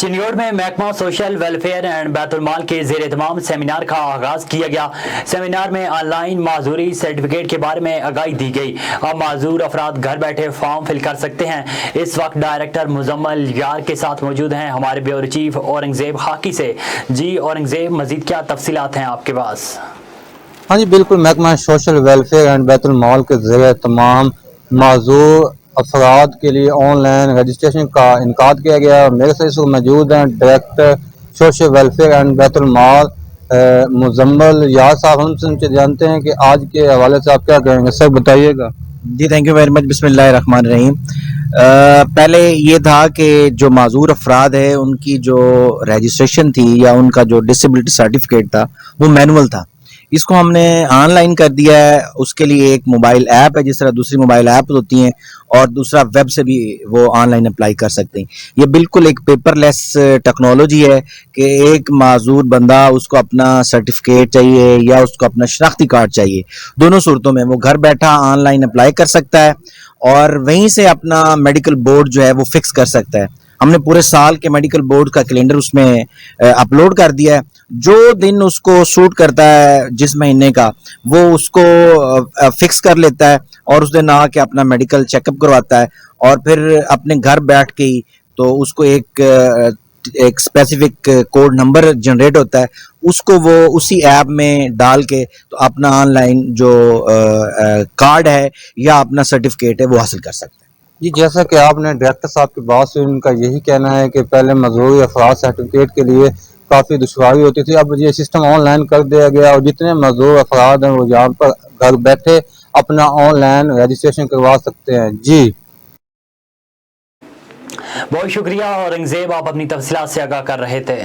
चिन्योड़ में महकमा social welfare and बैतुल-माल के ज़ेर एहतमाम सेमिनार का आगाज़ किया गया। सेमिनार में ऑनलाइन माजूरी सर्टिफिकेट के बारे में आगाही दी गई। अब माजूर अफराद घर बैठे फॉर्म फिल कर सकते हैं। इस वक्त डायरेक्टर मुजम्मल यार के साथ मौजूद हैं हमारे ब्यूरो चीफ औरंगजेब खाकी से। जी औरंगजेब, मजीद क्या तफसीलात हैं आपके पास? हाँ जी बिल्कुल, महकमा सोशल वेलफेयर एंड बैतुल-माल के ज़रिए तमाम माज़ूर अफराद के लिए ऑनलाइन रजिस्ट्रेशन का इनकाद किया गया। मेरे साथ इस वक्त मौजूद हैं डायरेक्टर सोशल वेलफेयर एंड बैतुल-माल मुजम्मल यार साहब। हमसे उनसे जानते हैं कि आज के हवाले से आप क्या कहेंगे, सर बताइएगा। जी थैंक यू वेरी मच। बिस्मिल्लाहिर्रहमानिर्रहीम। पहले ये था कि जो माजूर अफराद है उनकी जो रजिस्ट्रेशन थी या उनका जो डिसेबिलिटी सर्टिफिकेट था वो मैनुअल था। इसको हमने ऑनलाइन कर दिया है। उसके लिए एक मोबाइल ऐप है, जिस तरह दूसरी मोबाइल ऐप होती हैं, और दूसरा वेब से भी वो ऑनलाइन अप्लाई कर सकते हैं। ये बिल्कुल एक पेपरलेस टेक्नोलॉजी है कि एक माजूर बंदा, उसको अपना सर्टिफिकेट चाहिए या उसको अपना शनाख्ती कार्ड चाहिए, दोनों सूरतों में वो घर बैठा ऑनलाइन अप्लाई कर सकता है और वहीं से अपना मेडिकल बोर्ड जो है वो फिक्स कर सकता है। हमने पूरे साल के मेडिकल बोर्ड का कैलेंडर उसमें अपलोड कर दिया है। जो दिन उसको सूट करता है जिस महीने का, वो उसको फिक्स कर लेता है और उस दिन आके अपना मेडिकल चेकअप करवाता है और फिर अपने घर बैठ के ही तो उसको एक स्पेसिफिक कोड नंबर जनरेट होता है, उसको वो उसी ऐप में डाल के तो अपना ऑनलाइन जो कार्ड है या अपना सर्टिफिकेट है वो हासिल कर सकता है। जी, जैसा कि आपने डायरेक्टर साहब की बात सुनी, उनका यही कहना है कि पहले मजदूरी अफराद सर्टिफिकेट के लिए काफ़ी दुश्वारी होती थी, अब ये सिस्टम ऑनलाइन कर दिया गया और जितने मजदूर अफराद हैं वो यहाँ पर घर बैठे अपना ऑनलाइन रजिस्ट्रेशन करवा सकते हैं। जी बहुत शुक्रिया औरंगजेब, आप अपनी तफसीलात से आगाह कर रहे थे।